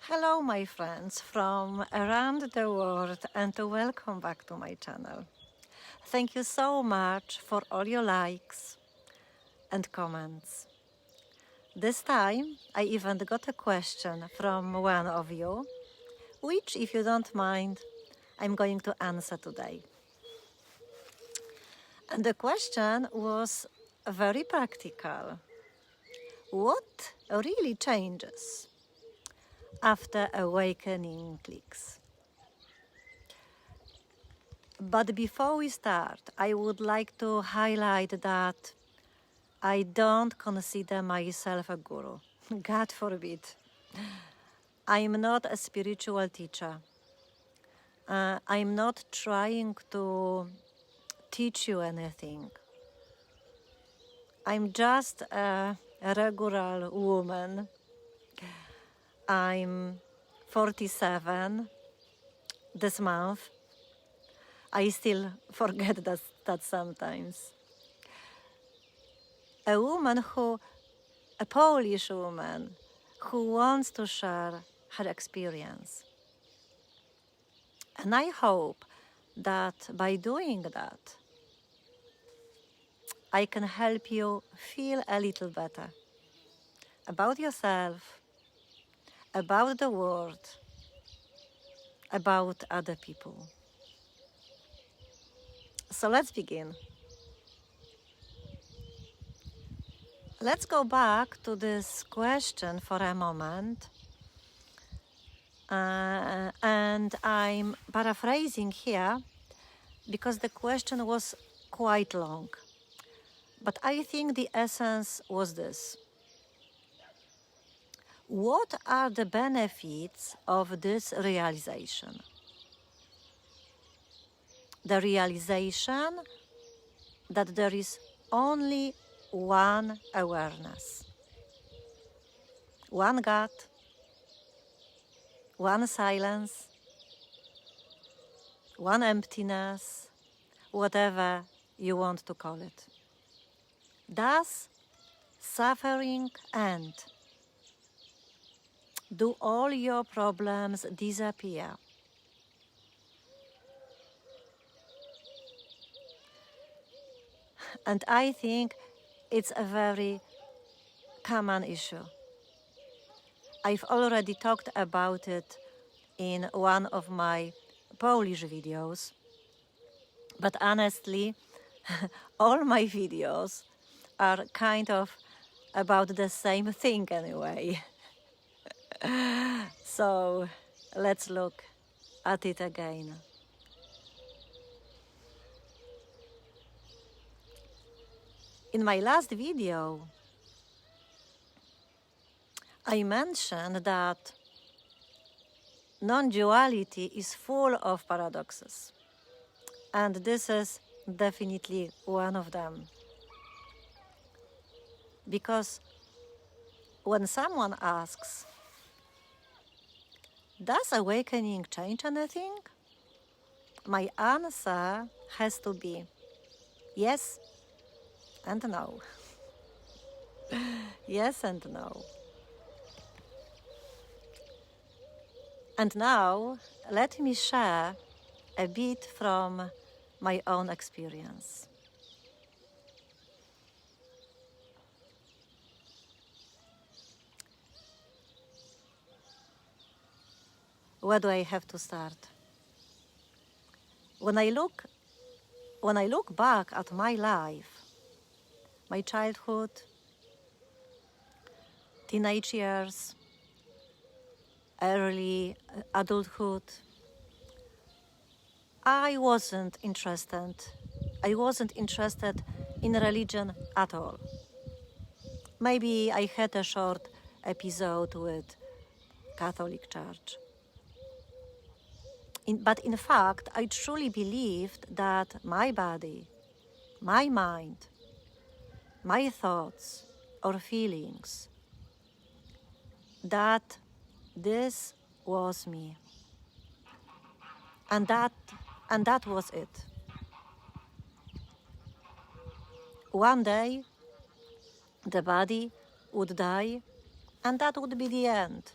Hello, my friends from around the world, and welcome back to my channel. Thank you so much for all your likes and comments. This time, I even got a question from one of you, which, if you don't mind, I'm going to answer today. And the question was very practical. What really changes after awakening clicks? But before we start, I would like to highlight that I don't consider myself a guru. God forbid. I'm not a spiritual teacher. I'm not trying to teach you anything. I'm just a regular woman. I'm 47 this month. I still forget that sometimes. A Polish woman who wants to share her experience. And I hope that by doing that, I can help you feel a little better about yourself, about the world, about other people. So let's begin. Let's go back to this question for a moment. And I'm paraphrasing here because the question was quite long. But I think the essence was this. What are the benefits of this realization? The realization that there is only one awareness, one God, one silence, one emptiness, whatever you want to call it. Does suffering end? Do all your problems disappear? And I think it's a very common issue. I've already talked about it in one of my Polish videos, but honestly, all my videos are kind of about the same thing anyway. So let's look at it again. In my last video, I mentioned that non-duality is full of paradoxes, and this is definitely one of them. Because when someone asks, does awakening change anything? My answer has to be yes and no. Yes and no. And now, let me share a bit from my own experience. Where do I have to start? When I look back at my life, my childhood, teenage years, early adulthood, I wasn't interested in religion at all. Maybe I had a short episode with Catholic Church. But in fact, I truly believed that my body, my mind, my thoughts or feelings, that this was me. And that was it. One day, the body would die, and that would be the end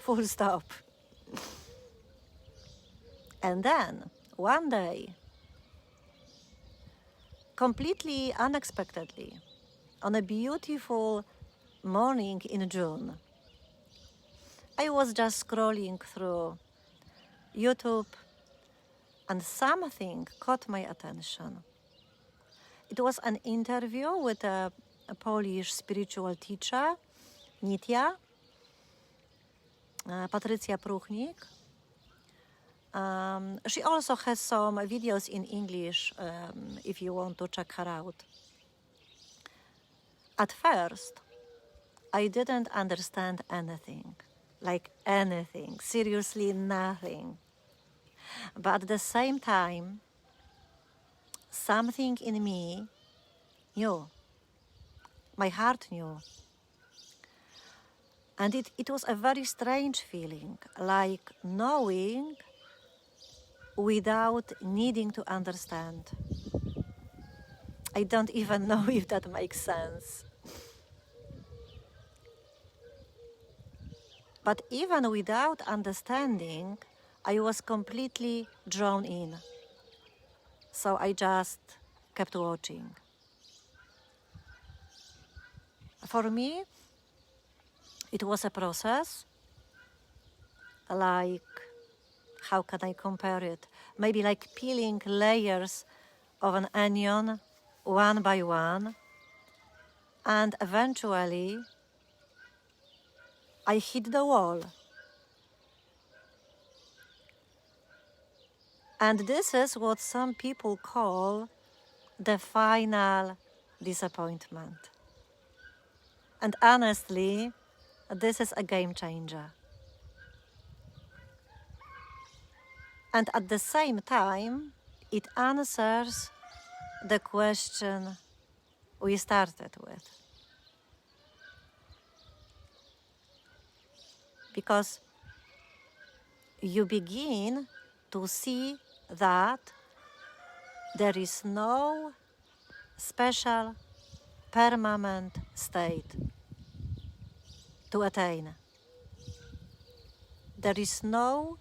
full stop. And then, one day, completely unexpectedly, on a beautiful morning in June, I was just scrolling through YouTube and something caught my attention. It was an interview with a Polish spiritual teacher, Nitya, Patrycja Pruchnik. She also has some videos in English if you want to check her out. At first, I didn't understand anything, like anything, seriously nothing. But at the same time, something in me knew. My heart knew. And it was a very strange feeling, like knowing without needing to understand. I don't even know if that makes sense. But even without understanding, I was completely drawn in. So I just kept watching. For me, it was a process. Like, how can I compare it? Maybe like peeling layers of an onion one by one. And eventually, I hit the wall. And this is what some people call the final disappointment. And honestly, this is a game changer. And at the same time, it answers the question we started with. Because you begin to see that there is no special permanent state to attain. There is no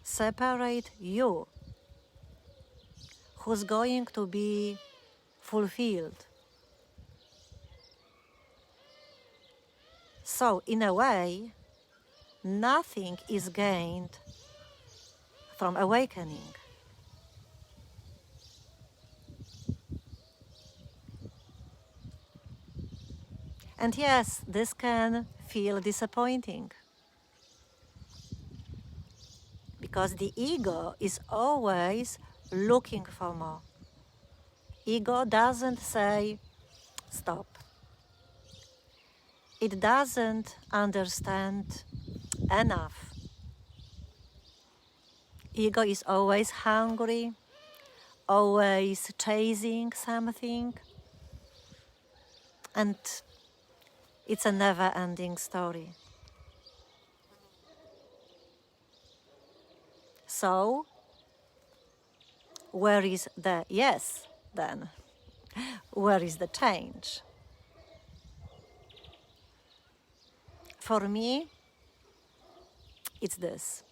separate you who's going to be fulfilled. So, in a way, nothing is gained from awakening. And yes, this can feel disappointing. Because the ego is always looking for more. Ego doesn't say, stop. It doesn't understand enough. Ego is always hungry, always chasing something. And it's a never-ending story. So, where is the yes then? Where is the change? For me, it's this.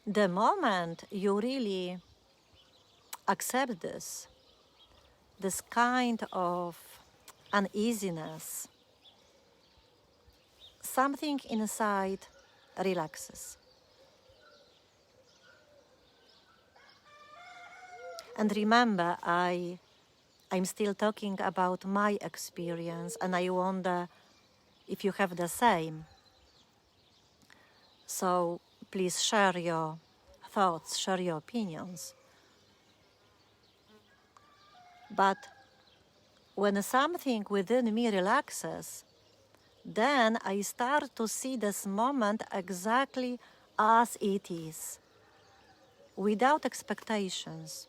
The moment you really accept this kind of uneasiness, something inside relaxes. And remember, I'm still talking about my experience, and I wonder if you have the same. So please share your thoughts, share your opinions. But when something within me relaxes, then I start to see this moment exactly as it is, without expectations.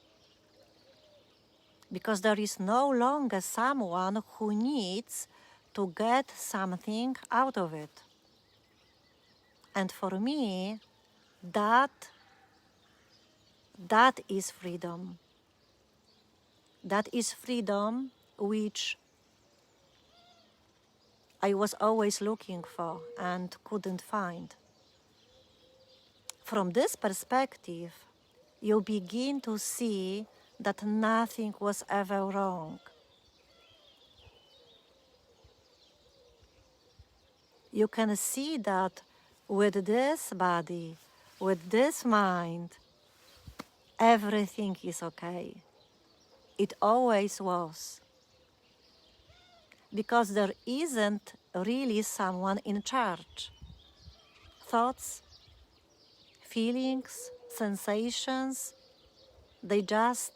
Because there is no longer someone who needs to get something out of it. And for me, that is freedom. That is freedom which I was always looking for and couldn't find. From this perspective, you begin to see that nothing was ever wrong. You can see that with this body, with this mind, everything is okay. It always was. Because there isn't really someone in charge. Thoughts, feelings, sensations, they just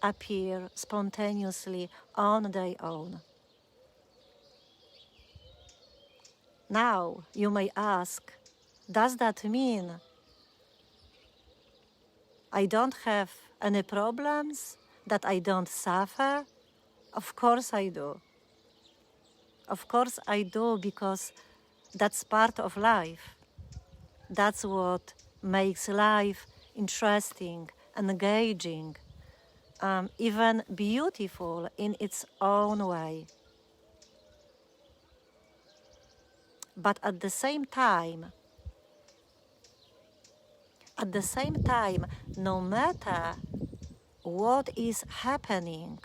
appear spontaneously on their own. Now, you may ask, does that mean I don't have any problems, that I don't suffer? Of course I do. Of course I do, because that's part of life. That's what makes life interesting, engaging, even beautiful in its own way. But at the same time, no matter what is happening,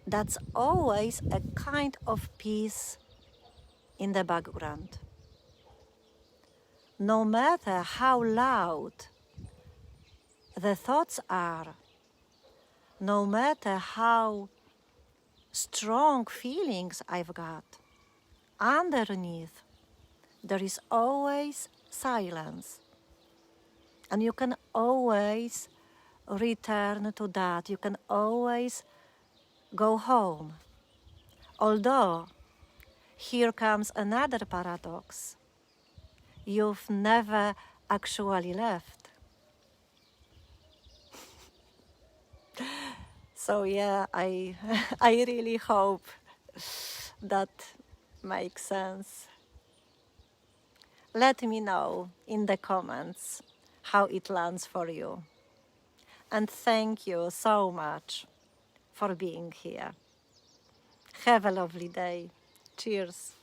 that's always a kind of peace in the background. No matter how loud the thoughts are, no matter how strong feelings I've got, underneath there is always silence. And you can always return to that. You can always go home. Although, here comes another paradox. You've never actually left. So yeah, I really hope that makes sense. Let me know in the comments how it lands for you. And thank you so much for being here. Have a lovely day. Cheers.